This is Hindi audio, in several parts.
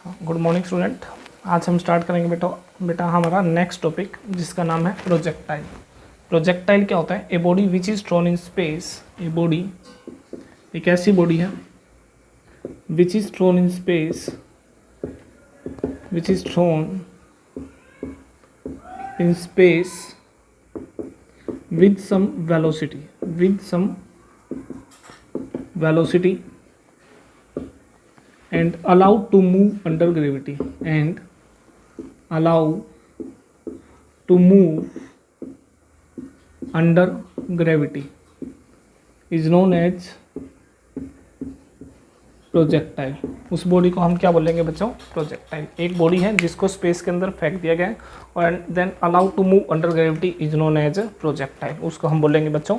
Good morning student. आज हम स्टार्ट करेंगे बेटा हमारा नेक्स्ट टॉपिक जिसका नाम है प्रोजेक्टाइल। प्रोजेक्टाइल क्या होता है? ए body which is thrown in space. A body एक ऐसी बॉडी है विच is thrown in space, which is thrown in space with some velocity and allowed to move under gravity is known as projectile. उस बॉडी को हम क्या बोलेंगे बच्चों? प्रोजेक्टाइल। एक बॉडी है जिसको स्पेस के अंदर फेंक दिया गया है और then allowed to move under gravity is known as projectile. उसको हम बोलेंगे बच्चों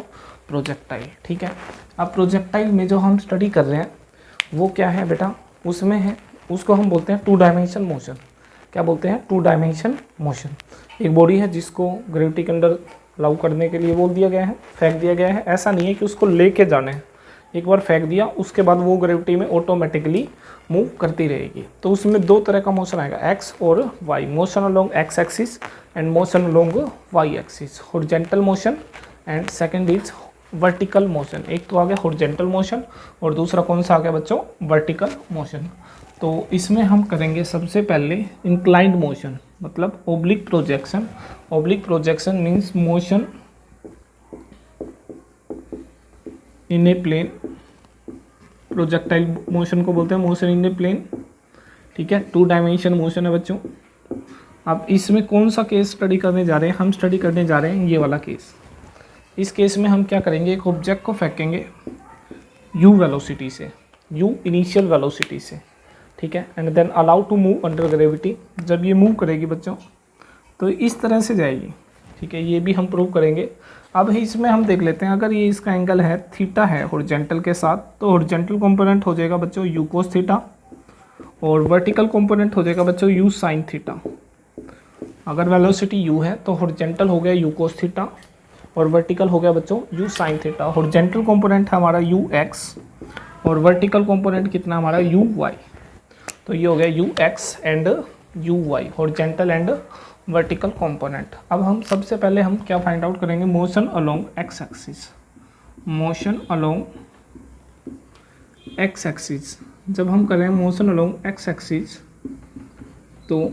प्रोजेक्टाइल। ठीक है। अब प्रोजेक्टाइल में जो हम स्टडी कर रहे हैं वो क्या है बेटा? उसमें है, उसको हम बोलते हैं टू डायमेंशन मोशन। क्या बोलते हैं? Two dimension motion. एक बॉडी है जिसको ग्रेविटी के अंदर अलाउ करने के लिए बोल दिया गया है, फेंक दिया गया है। ऐसा नहीं है कि उसको लेके जाना है, एक बार फेंक दिया उसके बाद वो ग्रेविटी में ऑटोमेटिकली मूव करती रहेगी। तो उसमें दो तरह का मोशन आएगा, एक्स और y. Motion along x axis and motion along y axis. Horizontal motion and second is vertical motion. एक तो आ गया हॉरिजॉन्टल मोशन और दूसरा कौन सा आ गया बच्चों? Vertical motion. तो इसमें हम करेंगे सबसे पहले इंक्लाइंड मोशन, मतलब oblique projection. Oblique projection means motion in a plane. Projectile motion को बोलते हैं मोशन इन ए प्लेन। ठीक है, टू डायमेंशन मोशन है बच्चों। अब इसमें कौन सा केस स्टडी करने जा रहे हैं? हम स्टडी करने जा रहे हैं ये वाला केस। इस केस में हम क्या करेंगे? एक ऑब्जेक्ट को फेंकेंगे u वेलोसिटी से, u इनिशियल वेलोसिटी से। ठीक है, and then allow to move under gravity. जब ये मूव करेगी बच्चों तो इस तरह से जाएगी। ठीक है, ये भी हम प्रूव करेंगे। अब इसमें हम देख लेते हैं, अगर ये इसका एंगल है थीटा है हॉरिजॉन्टल के साथ, तो हॉरिजॉन्टल कंपोनेंट हो जाएगा बच्चों u cos थीटा और वर्टिकल कंपोनेंट हो जाएगा बच्चों u sin थीटा। अगर वेलोसिटी u है तो हॉरिजॉन्टल हो गया u cos थीटा और वर्टिकल हो गया बच्चों u sin theta. Horizontal component है हमारा ux और वर्टिकल कंपोनेंट कितना हमारा uy। तो ये हो गया ux and uy, horizontal and vertical component. अब हम सबसे पहले हम क्या फाइंड आउट करेंगे? Motion along x axis. Motion along x axis जब हम करें मोशन अलोंग एक्स एक्सिस, तो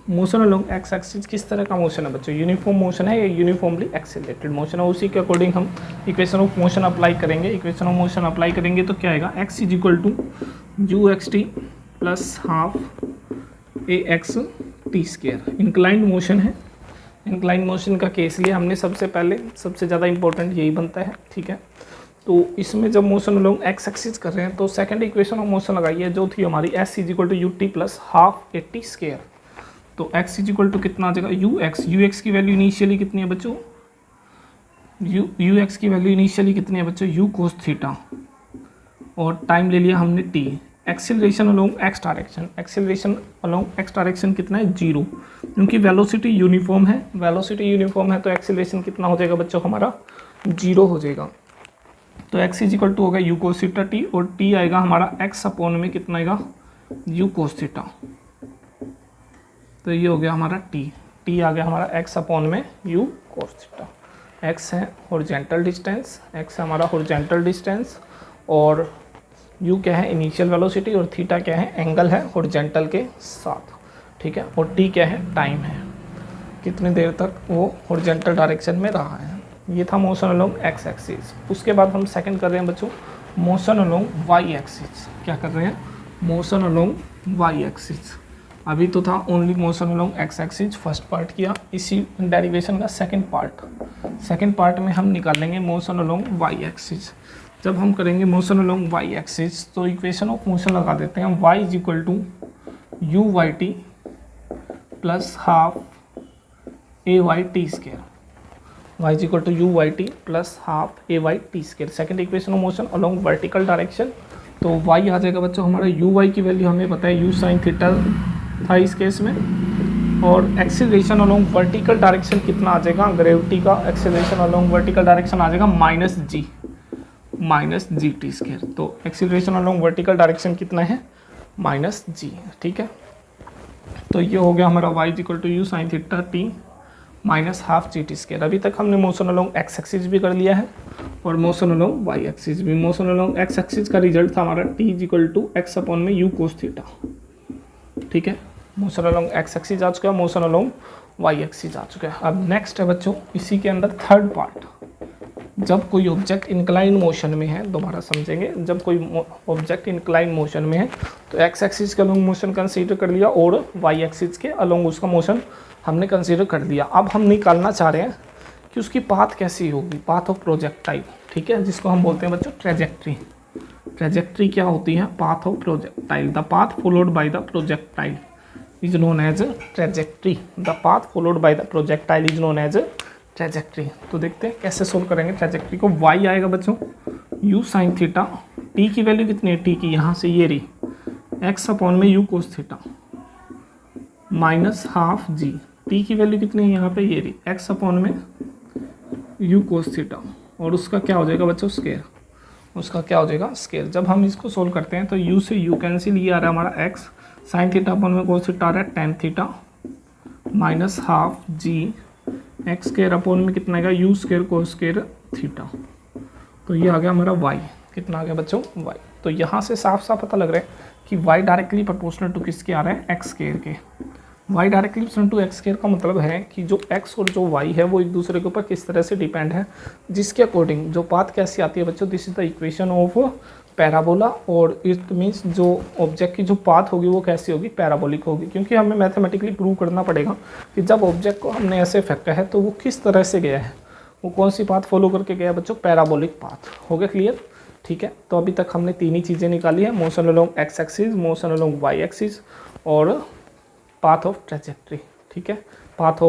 मोशन अलोंग एक्स एक्सिस किस तरह का मोशन है बच्चों? यूनिफॉर्म मोशन है या यूनिफॉर्मली एक्सेलरेटेड मोशन है? उसी के अकॉर्डिंग हम इक्वेशन ऑफ मोशन अप्लाई करेंगे। इक्वेशन ऑफ मोशन अप्लाई करेंगे तो क्या आएगा? x is equal to u x t plus half a x t square. Inclined motion है। इंक्लाइंड मोशन का केस लिया हमने सबसे पहले, सबसे ज़्यादा इंपॉर्टेंट यही बनता है। ठीक है, तो इसमें जब मोशन अलोंग एक्स एक्सिस कर रहे हैं तो सेकंड इक्वेशन ऑफ मोशन लगाइए जो थी हमारी s is equal to u t plus half a t square. तो x इज इक्वल टू कितना आ जाएगा? यू एक्स की वैल्यू इनिशियली कितनी है बच्चों? यू एक्स की वैल्यू इनिशियली कितनी है बच्चों? यू कोस थीटा और टाइम ले लिया हमने t। Acceleration along x direction, acceleration along x direction कितना है? 0, क्योंकि वेलोसिटी यूनिफॉर्म है। वेलोसिटी यूनिफॉर्म है तो एक्सेलरेशन कितना हो जाएगा बच्चों? हमारा 0 हो जाएगा। तो x इज इक्वल टू होगा यू कोस थीटा टी और t आएगा हमारा x अपॉन में कितना आएगा? U cos theta. तो ये हो गया हमारा t आ गया हमारा x अपॉन में यू कोस थीटा। x है हॉरिजॉन्टल डिस्टेंस, x है हमारा हॉरिजॉन्टल डिस्टेंस और u क्या है? इनिशियल वेलोसिटी और थीटा क्या है? एंगल है हॉरिजॉन्टल के साथ। ठीक है, और t क्या है? टाइम है, कितनी देर तक वो हॉरिजॉन्टल डायरेक्शन में रहा है। ये था मोशन अलोंग एक्स एक्सिस। उसके बाद हम सेकंड कर रहे हैं बच्चों मोशन अलोंग वाई एक्सिस। क्या कर रहे हैं? Motion along y axis. अभी तो था only motion along x axis, first part किया। इसी डेरिवेशन का सेकंड पार्ट में हम निकाल लेंगे मोशन अलोंग वाई एक्सिस। जब हम करेंगे मोशन अलोंग वाई एक्सिस तो इक्वेशन ऑफ मोशन लगा देते हैं। y is equal to u y t plus half a y t square. y is equal to u y t plus half a y t square. Second equation of motion along vertical direction, तो y आ जाएगा बच्चों हमारा uy की वैल्यू हमें पता है u साइन थीटा था इस केस में। और एक्सेलरेशन अलोंग वर्टिकल डायरेक्शन कितना आ जाएगा? ग्रेविटी का एक्सेलरेशन अलोंग वर्टिकल डायरेक्शन आ जाएगा माइनस जी टी स्क्वायर। तो एक्सीलरेशन अलोंग वर्टिकल डायरेक्शन कितना है? माइनस जी, ठीक है। तो ये हो गया हमारा y equal to u sine theta t minus half g t square. अभी तक हमने मोशन अलोंग एक्स एक्सिस भी कर लिया है और मोशन अलोंग वाई एक्सिस भी। मोशन अलोंग एक्स एक्सिस का रिजल्ट था हमारा t equal to x upon में यू कोस थीटा, ठीक है। मोशन अलोंग एक्स एक्सिस आ चुका है, मोशन अलोंग वाई एक्सिस आ चुका है। अब नेक्स्ट है बच्चों इसी के अंदर थर्ड पार्ट, जब कोई ऑब्जेक्ट इंक्लाइन मोशन में है, दोबारा समझेंगे, जब कोई ऑब्जेक्ट इंक्लाइन मोशन में है तो एक्स एक्सिस के अलोंग मोशन कंसीडर कर लिया और वाई एक्सिस के अलोंग उसका मोशन हमने कंसीडर कर लिया। अब हम निकालना चाह रहे हैं कि उसकी पाथ कैसी होगी, पाथ ऑफ प्रोजेक्टाइल, ठीक है, जिसको हम बोलते हैं बच्चों ट्रेजेक्ट्री। ट्रेजेक्ट्री क्या होती है, path of projectile. The path followed by the projectile is known as trajectory. The path followed by the projectile is known as trajectory. तो देखते हैं कैसे सोल्व करेंगे ट्रेजेक्ट्री को। y आएगा बच्चों u साइन थीटा, t की वैल्यू कितनी है, t की यहाँ से ये रही, x अपॉन में u cos theta minus half g, t की वैल्यू कितनी है यहाँ पे ये रही, x अपॉन में u कोस थीटा, और उसका क्या हो जाएगा बच्चों स्केयर, उसका क्या हो जाएगा स्केयर। जब हम इसको सोल्व करते हैं तो u से u कैंसिल, ये आ रहा है हमारा x साइन थीटा अपॉन में कोस थीटा आ रहा है tan theta minus half g, x square upon में कितना आएगा u square cos square theta. तो ये आ गया हमारा y, कितना आ गया बच्चों y। तो यहाँ से साफ साफ पता लग रहा है कि y डायरेक्टली प्रोपोर्शनल टू किसके आ रहे हैं, x स्केयर के। y directly proportional to x square का मतलब है कि जो x और जो y है वो एक दूसरे के ऊपर किस तरह से डिपेंड है, जिसके अकॉर्डिंग जो पाथ कैसी आती है बच्चों, this is the equation of parabola, और इट मीन्स जो ऑब्जेक्ट की जो पाथ होगी वो कैसी होगी, पैराबोलिक होगी। क्योंकि हमें मैथमेटिकली प्रूव करना पड़ेगा कि जब ऑब्जेक्ट को हमने ऐसे फेंका है तो वो किस तरह से गया है, वो कौन सी पाथ फॉलो करके गया बच्चों, पैराबोलिक पाथ। हो गया क्लियर, ठीक है। तो अभी तक हमने तीन ही चीज़ें निकाली है, motion along x axis, motion along y axis और पाथ ऑफ ट्रेजेक्ट्री, ठीक है, पाथ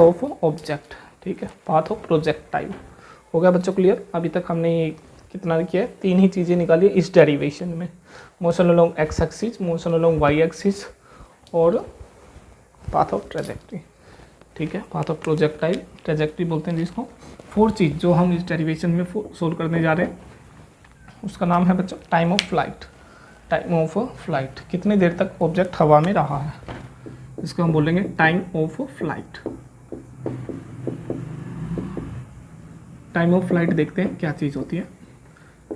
ऑफ ऑब्जेक्ट, ठीक है, पाथ ऑफ प्रोजेक्टाइल। हो गया बच्चों क्लियर। अभी तक हमने ये कितना किया है, तीन ही चीज़ें निकाली है इस डेरिवेशन में, motion along x axis, motion along y axis और पाथ ऑफ ट्रेजेक्ट्री, ठीक है, पाथ ऑफ प्रोजेक्टाइल, ट्रेजेक्ट्री बोलते हैं जिसको। फोर्थ चीज़ जो हम इस डेरिवेशन में सोल्व करने जा रहे हैं उसका नाम है बच्चों time of flight. Time of flight, कितनी देर तक ऑब्जेक्ट हवा में रहा है, इसको हम बोलेंगे time of flight. Time of flight देखते हैं क्या चीज़ होती है।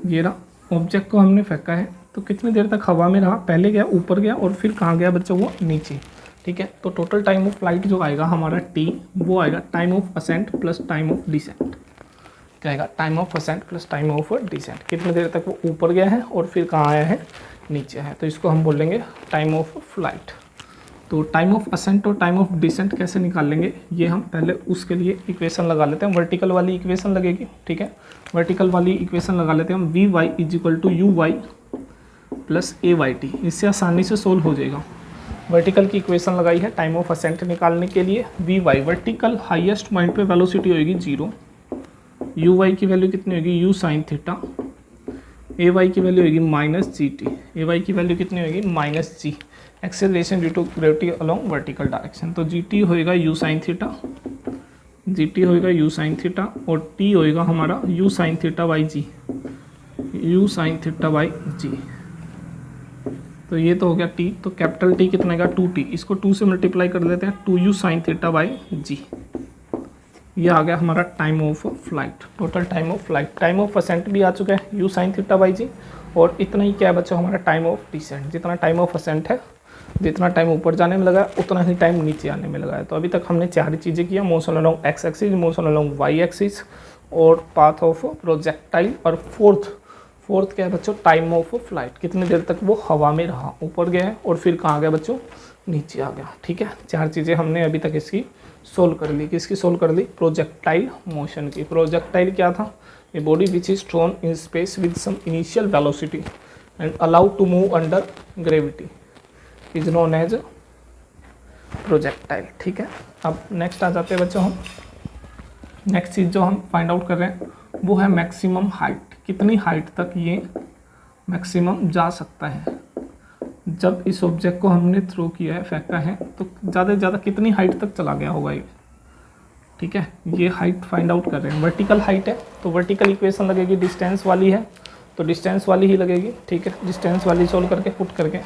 ये रहा ऑब्जेक्ट को हमने फेंका है तो कितनी देर तक हवा में रहा, पहले गया ऊपर गया और फिर कहाँ गया बच्चों, वो नीचे, ठीक है। तो टोटल टाइम ऑफ फ्लाइट जो आएगा हमारा t, वो आएगा time of ascent plus time of descent. क्या आएगा, time of ascent plus time of descent. कितनी देर तक वो ऊपर गया है और फिर कहाँ आया है, नीचे है, तो इसको हम बोलेंगे टाइम ऑफ फ्लाइट। तो टाइम ऑफ असेंट और टाइम ऑफ डिसेंट कैसे निकाल लेंगे, ये हम पहले उसके लिए इक्वेशन लगा लेते हैं। वर्टिकल वाली इक्वेशन लगेगी, ठीक है, वर्टिकल वाली इक्वेशन लगा लेते हैं हम। V y is equal to u y plus a y t, इससे आसानी से सोल्व हो जाएगा। वर्टिकल की इक्वेशन लगाई है टाइम ऑफ असेंट निकालने के लिए। V y vertical highest point पे वेलोसिटी होगी 0, यू वाई की वैल्यू कितनी होगी, u sine theta, a y की वैल्यू होगी minus g t, a y की वैल्यू कितनी होगी minus g, acceleration due to gravity along vertical direction. तो जी टी होएगा u sine theta, g t होएगा यू साइन थीटा और टी होएगा हमारा u sine theta by g, u sine theta by जी। तो ये तो हो गया टी, तो कैपिटल टी कितना आएगा 2t, इसको 2 से मल्टीप्लाई कर देते हैं, 2u साइन थीटा बाई जी। ये आ गया हमारा time of flight, total time of flight. Time of ascent भी आ चुका है u sine theta by g, और इतना ही क्या है बच्चों हमारा टाइम ऑफ डिसेंट। जितना टाइम ऑफ असेंट है, जितना टाइम ऊपर जाने में लगा है उतना ही टाइम नीचे आने में लगा है। तो अभी तक हमने चार ही चीज़ें किया, motion along x axis, motion along y axis और पाथ ऑफ प्रोजेक्टाइल। और फोर्थ क्या है बच्चों, टाइम ऑफ फ्लाइट, कितनी देर तक वो हवा में रहा, ऊपर गया और फिर कहाँ गया बच्चों, नीचे आ गया, ठीक है। चार चीज़ें हमने अभी तक इसकी सोल्व कर ली। किसकी सोल्व कर ली, प्रोजेक्टाइल मोशन की। प्रोजेक्टाइल क्या था, a body which is thrown in space with some initial velocity and allowed to move under gravity is known as projectile, ठीक है। अब नेक्स्ट आ जाते हैं बच्चों हम, नेक्स्ट चीज़ जो हम फाइंड आउट कर रहे हैं वो है मैक्सिमम हाइट। कितनी हाइट तक ये मैक्सिमम जा सकता है। जब इस ऑब्जेक्ट को हमने थ्रो किया है, फेंका है, तो ज़्यादा से ज़्यादा कितनी हाइट तक चला गया होगा ये, ठीक है। ये हाइट फाइंड आउट कर रहे हैं। वर्टिकल हाइट है तो वर्टिकल इक्वेशन लगेगी डिस्टेंस वाली है, तो डिस्टेंस वाली ही लगेगी, ठीक है। डिस्टेंस वाली सोल्व करके पुट करके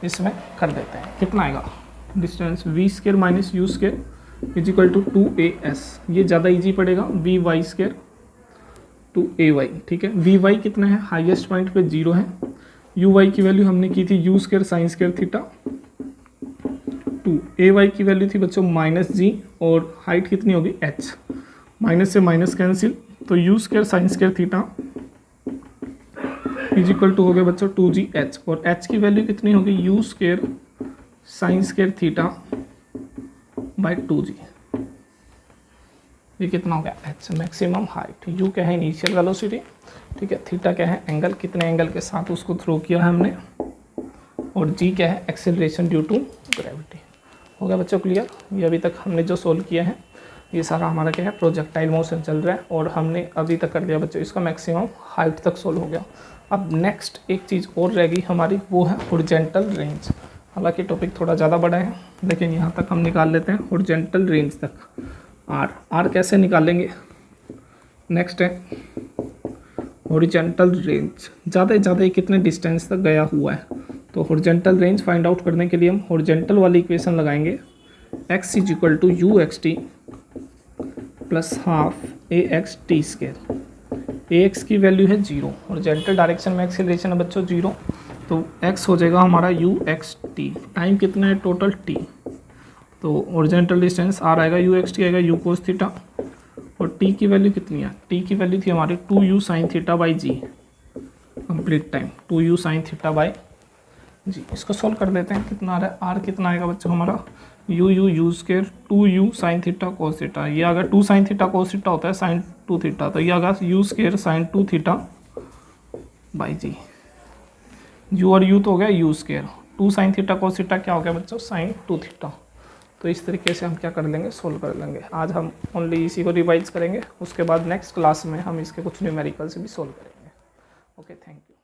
इसमें कर देते हैं। कितना आएगा, distance v square minus u square is equal to 2as, ये ज़्यादा इजी पड़ेगा, v y square two a y, ठीक है। वी वाई कितना है, हाईएस्ट पॉइंट पे 0 है। यू वाई की वैल्यू हमने की थी u square sine square theta, two a y की वैल्यू थी बच्चों माइनस जी, और हाइट कितनी होगी h, माइनस से माइनस कैंसिल, तो u square sine square theta is equal to हो गया बच्चों 2gh, और h की वैल्यू कितनी होगी you square sine square theta by 2g, ये कितना हो गया h मैक्सिमम हाइट, u क्या है इनिशियल वेलोसिटी, ठीक है, थीटा क्या है एंगल, कितने एंगल के साथ उसको थ्रो किया है हमने, और g क्या है एक्सेलरेशन ड्यू टू ग्रेविटी। हो गया बच्चों क्लियर। ये अभी तक हमने जो सोल्व किया है ये सारा हमारा क्या है प्रोजेक्टाइल मोशन चल रहा है, और हमने अभी तक कर लिया बच्चों इसका मैक्सिमम हाइट तक सोल्व हो गया। अब नेक्स्ट एक चीज़ और रह गई हमारी, वो है हॉरिजॉन्टल रेंज। हालांकि टॉपिक थोड़ा ज़्यादा बड़ा है, लेकिन यहाँ तक हम निकाल लेते हैं हॉरिजॉन्टल रेंज तक। आर कैसे निकालेंगे, नेक्स्ट है हॉरिजॉन्टल रेंज, ज़्यादा से ज़्यादा कितने डिस्टेंस तक गया हुआ है। तो हॉरिजॉन्टल रेंज फाइंड आउट करने के लिए हम हॉरिजॉन्टल वाली इक्वेशन लगाएंगे, x is equal to u x t plus half a x t square. A x की वैल्यू है 0, हॉरिजॉन्टल डायरेक्शन में एक्सेलरेशन है बच्चों 0, तो x हो जाएगा हमारा यू एक्स टी, टाइम कितना है टोटल t, तो हॉरिजॉन्टल डिस्टेंस r आएगा यू एक्स टी आएगा यू कोस थीटा, और t की वैल्यू कितनी है, t की वैल्यू थी हमारी 2u sine theta by g, complete time 2u sine theta by g. इसको सॉल्व कर देते हैं, कितना आ रहा है r कितना आएगा बच्चों हमारा you square 2u sine theta cos theta, ये अगर 2 साइन थीटा कोस थीटा होता है साइन 2 थीटा, तो ये आएगा u square sine 2 theta by g, u और यू तो हो गया u square, 2 sine theta cos theta क्या हो गया बच्चों साइन 2 थीटा। तो इस तरीके से हम क्या कर लेंगे सोल्व कर लेंगे। आज हम ओनली इसी को रिवाइज करेंगे, उसके बाद नेक्स्ट क्लास में हम इसके कुछ न्यूमेरिकल से भी सोल्व करेंगे। Okay, thank you.